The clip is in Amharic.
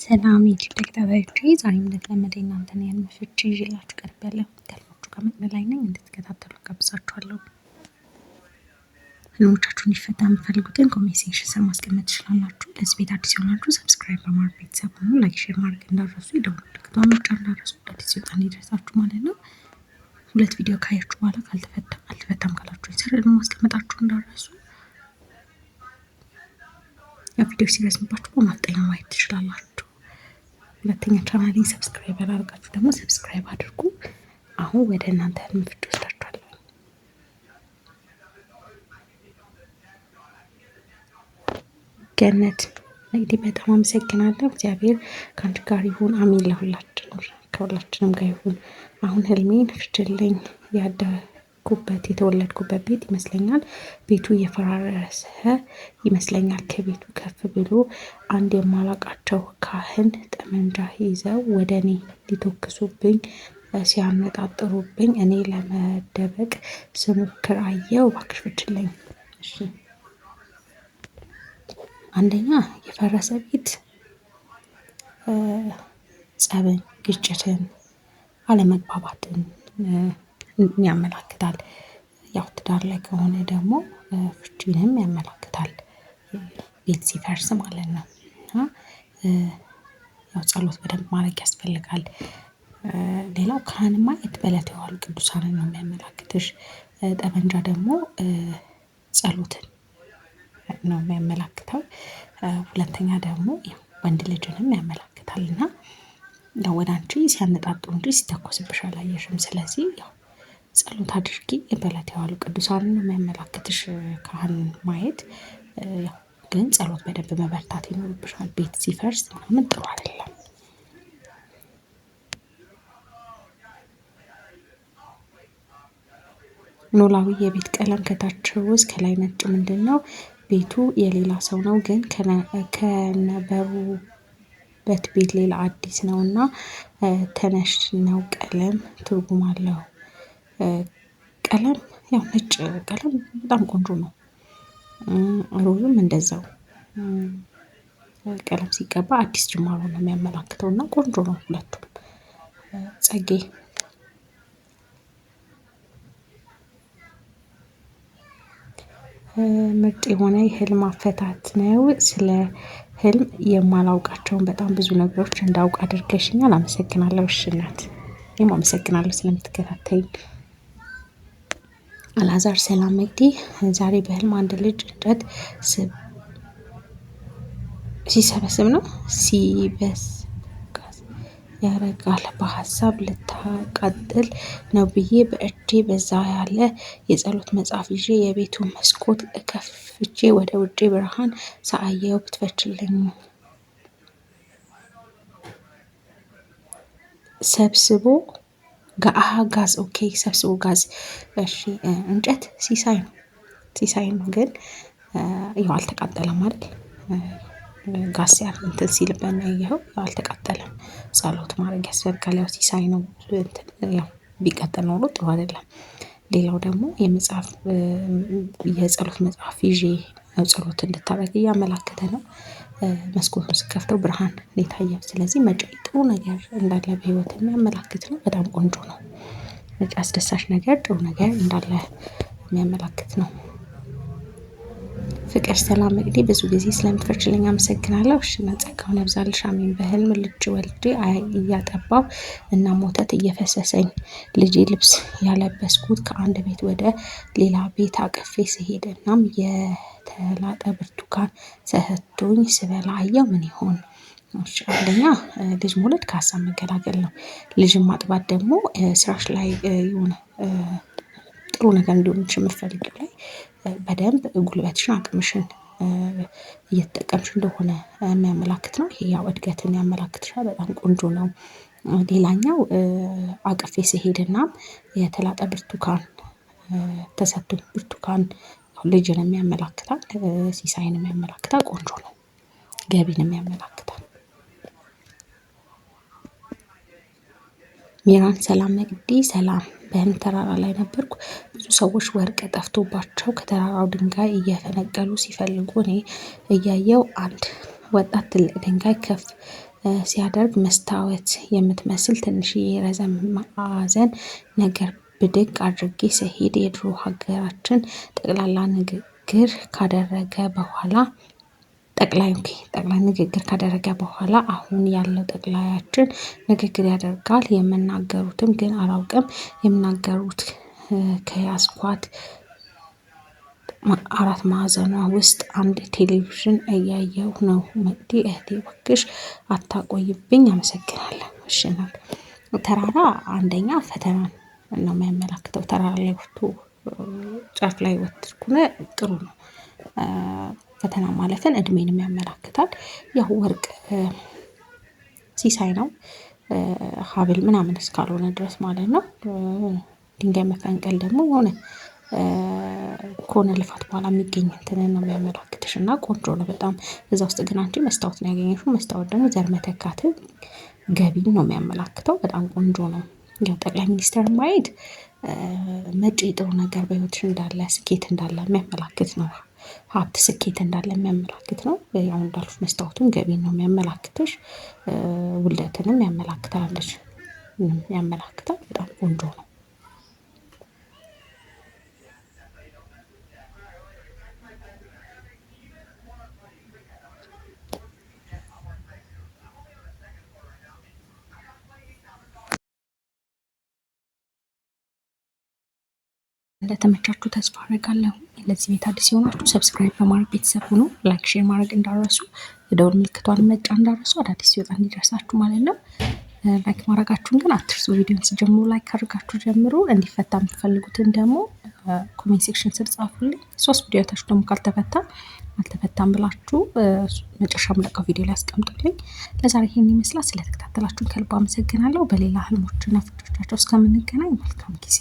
ሰላም ዩቲዩብ ተከታታዮቼ ዛሬም እንደተለመደ እናንተን የህልም ፍቺ ይዤላችሁ ቀርቤያለሁ። ከህልሞቹ ጋር መቅደል ላይ ነኝ፣ እንድትከታተሉ ጋብዛችኋለሁ። ህልሞቻችሁ እንዲፈታ የምትፈልጉትን ኮሜንት ሴክሽን ስር ማስቀመጥ ትችላላችሁ። ለዚህ ቤት አዲስ የሆናችሁ ሰብስክራይብ በማድረግ ቤተሰብ ሁኑ። ላይክ፣ ሼር ማድረግ እንዳትረሱ፣ የደወል ምልክቱን መጫን እንዳትረሱ፣ አዲስ ሲወጣ እንዲደርሳችሁ ማለት ነው። ሁለት ቪዲዮ ካያችሁ በኋላ አልተፈታም ካላችሁ ስር ደግሞ ማስቀመጣችሁ እንዳትረሱ። ቪዲዮ ሲረዝምባችሁ በማፍጠኛ ማየት ትችላላችሁ። ሁለተኛ ቻናሌን ሰብስክራይብ ያላደርጋችሁ ደግሞ ሰብስክራይብ አድርጉ። አሁን ወደ እናንተ ህልም ፍቺ ወስዳችኋለሁ። ገነት እንግዲህ በጣም አመሰግናለሁ። እግዚአብሔር ከአንቺ ጋር ይሁን። አሚን። ከሁላችንም ጋር ይሁን። አሁን ህልሜን ፍችልኝ። የተወለድኩበት ቤት ይመስለኛል። ቤቱ እየፈራረሰ ይመስለኛል። ከቤቱ ከፍ ብሎ አንድ የማላቃቸው ካህን ጠመንጃ ይዘው ወደ እኔ ሊተኩሱብኝ ሲያነጣጥሩብኝ እኔ ለመደበቅ ስሞክር አየሁ። እባክሽ ፍችልኝ። እሺ። አንደኛ የፈረሰ ቤት ጸብን፣ ግጭትን፣ አለመግባባትን ያመላክታል። ያው ትዳር ላይ ከሆነ ደግሞ ፍቺንም ያመላክታል። ቤት ሲፈርስ ማለት ነው። ያው ጸሎት በደንብ ማድረግ ያስፈልጋል። ሌላው ካህን ማየት በዕለቱ የዋሉ ቅዱሳንን ነው የሚያመላክትሽ። ጠመንጃ ደግሞ ጸሎትን ነው የሚያመላክተው። ሁለተኛ ደግሞ ወንድ ልጅንም ያመላክታል እና ወደ አንቺ ሲያነጣጥሩ እንጂ ሲተኮስብሽ አላየሽም። ስለዚህ ያው ጸሎት አድርጊ። በዕለቱ የዋሉ ቅዱሳንን ነው የሚያመላክትሽ ካህን ማየት። ያው ግን ጸሎት በደንብ መበርታት ይኖርብሻል። ቤት ሲፈርስ ምናምን ጥሩ አይደለም። ኖላዊ የቤት ቀለም ከታች ሮዝ ከላይ ነጭ ምንድን ነው? ቤቱ የሌላ ሰው ነው፣ ግን ከነበሩበት ቤት ሌላ አዲስ ነው እና ተነሽ ነው። ቀለም ትርጉም አለው። ቀለም ያው ነጭ ቀለም በጣም ቆንጆ ነው። ሮዝም እንደዛው ቀለም ሲቀባ አዲስ ጅማሮ ነው የሚያመላክተው እና ቆንጆ ነው ሁለቱም። ጸጌ ምርጥ የሆነ የህልም አፈታት ነው። ስለ ህልም የማላውቃቸውን በጣም ብዙ ነገሮች እንዳውቅ አድርገሽኛል። አመሰግናለሁ። እሺ እናት፣ እኔም አመሰግናለሁ ስለምትከታተይኝ። አልዓዛር ሰላም መግዲ ዛሬ በህልም አንድ ልጅ እንጨት ሲሰበስብ ነው ያረጋል። በሀሳብ ልታቃጥል ነው ብዬ በእጄ በዛ ያለ የጸሎት መጽሐፍ ይዤ የቤቱን መስኮት ከፍቼ ወደ ውጭ ብርሃን ሳየው ብትፈችልኝ። ሰብስቦ ጋዝ። ኦኬ፣ ሰብስቦ ጋዝ። እሺ። እንጨት ሲሳይ ነው ግን ያው አልተቃጠለም አይደል? ጋዝ እንትን ሲልበት ነው ያየኸው። አልተቃጠለም። ጸሎት ማድረግ ያስፈልጋል። ያው ሲሳይ ነው። ያው ቢቃጠል ኖሮ ጥሩ አይደለም። ሌላው ደግሞ የጸሎት መጽሐፍ ይዤ ጸሎት እንድታደርግ እያመላከተ ነው። መስኮቱን ስከፍተው ብርሃን የታየው፣ ስለዚህ መጪ ጥሩ ነገር እንዳለ በህይወት የሚያመላክት ነው። በጣም ቆንጆ ነው። መጪ አስደሳች ነገር፣ ጥሩ ነገር እንዳለ የሚያመላክት ነው። ፍቅር ሰላም እንግዲህ ብዙ ጊዜ ስለምትፈችልኝ አመሰግናለሁ። እሺ፣ ጸጋውን ያብዛልሽ። አሜን። በህልም ልጅ ወልጄ እያጠባው እና ሞተት እየፈሰሰኝ ልጄ ልብስ ያለበስኩት ከአንድ ቤት ወደ ሌላ ቤት አቅፌ ስሄድ እናም የተላጠ ብርቱካን ሰጥቶኝ ስበላ አየሁ። ምን ይሆን? አንደኛ ልጅ መውለድ ከሀሳብ መገላገል ነው። ልጅን ማጥባት ደግሞ ስራሽ ላይ የሆነ ጥሩ ነገር እንዲሆንሽ የምትፈልጊው ላይ በደንብ ጉልበትሽን፣ አቅምሽን እየተጠቀምሽ እንደሆነ የሚያመላክት ነው። ይሄ ያው እድገትን ያመላክትሻል። በጣም ቆንጆ ነው። ሌላኛው አቅፌ ስሄድና የተላጠ ብርቱካን ተሰጥቶኝ፣ ብርቱካን ልጅንም ያመላክታል፣ ሲሳይንም ያመላክታል። ቆንጆ ነው። ገቢንም ያመላክታል። ሚራን ሰላም መቅዲ ሰላም። በህልም ተራራ ላይ ነበርኩ። ብዙ ሰዎች ወርቅ ጠፍቶባቸው ከተራራው ድንጋይ እየፈነቀሉ ሲፈልጉ እኔ እያየው አንድ ወጣት ትልቅ ድንጋይ ከፍ ሲያደርግ መስታወት የምትመስል ትንሽዬ ረዘም ማዕዘን ነገር ብድግ አድርጌ ስሄድ የድሮ ሀገራችን ጠቅላላ ንግግር ካደረገ በኋላ ጠቅላይ ንግግር ካደረገ በኋላ አሁን ያለው ጠቅላያችን ንግግር ያደርጋል። የምናገሩትም ግን አላውቅም። የምናገሩት ከያዝኳት አራት ማዕዘኗ ውስጥ አንድ ቴሌቪዥን እያየሁ ነው። መቅዲ እህቴ እባክሽ አታቆይብኝ። አመሰግናለሁ። እሺ እናት። ተራራ አንደኛ ፈተናን ነው የሚያመላክተው። ተራራ ላይ ወጥቶ ጫፍ ላይ ወጥኩነ ጥሩ ነው። ፈተና ማለፍን እድሜንም ያመላክታል። ያው ወርቅ ሲሳይ ነው። ሀብል ምናምን እስካልሆነ ድረስ ማለት ነው። ድንጋይ መፈንቀል ደግሞ የሆነ ከሆነ ልፋት በኋላ የሚገኝ እንትንን ነው የሚያመላክትሽ እና ቆንጆ ነው በጣም። እዛ ውስጥ ግን አንቺ መስታወት ነው ያገኘሽው። መስታወት ደግሞ ዘር መተካትን ገቢን ነው የሚያመላክተው። በጣም ቆንጆ ነው። ያው ጠቅላይ ሚኒስትር ማየት መጪ ጥሩ ነገር በህይወትሽ እንዳለ ስኬት እንዳለ የሚያመላክት ነው። ሀብት ስኬት እንዳለ የሚያመላክት ነው። ያው እንዳልኩሽ መስታወቱን ገቢን ነው የሚያመላክትሽ። ውልደትንም ያመላክታለች ያመላክታል። በጣም ቆንጆ ነው። እንደተመቻችሁ ተስፋ አደርጋለሁ። ለዚህ ቤት አዲስ የሆናችሁ ሰብስክራይብ በማድረግ ቤተሰብ ሁኑ። ላይክ፣ ሼር ማድረግ እንዳረሱ፣ የደወል ምልክቷን መጫን እንዳረሱ፣ አዳዲስ ሲወጣ እንዲደርሳችሁ ማለት ነው። ላይክ ማድረጋችሁን ግን አትርሱ። ቪዲዮን ሲጀምሩ ላይክ አድርጋችሁ ጀምሩ። እንዲፈታ የምትፈልጉትን ደግሞ ኮሜንት ሴክሽን ስር ጻፉልኝ። 3 ቪዲዮ ታች ደግሞ አልተፈታም ብላችሁ መጨረሻ የምለቀው ቪዲዮ ላይ አስቀምጡልኝ። ለዛሬ ይሄን ይመስላል። ስለተከታተላችሁን ከልብ አመሰግናለሁ። በሌላ ህልሞችና ፍቾቻቸው እስከምንገናኝ መልካም ጊዜ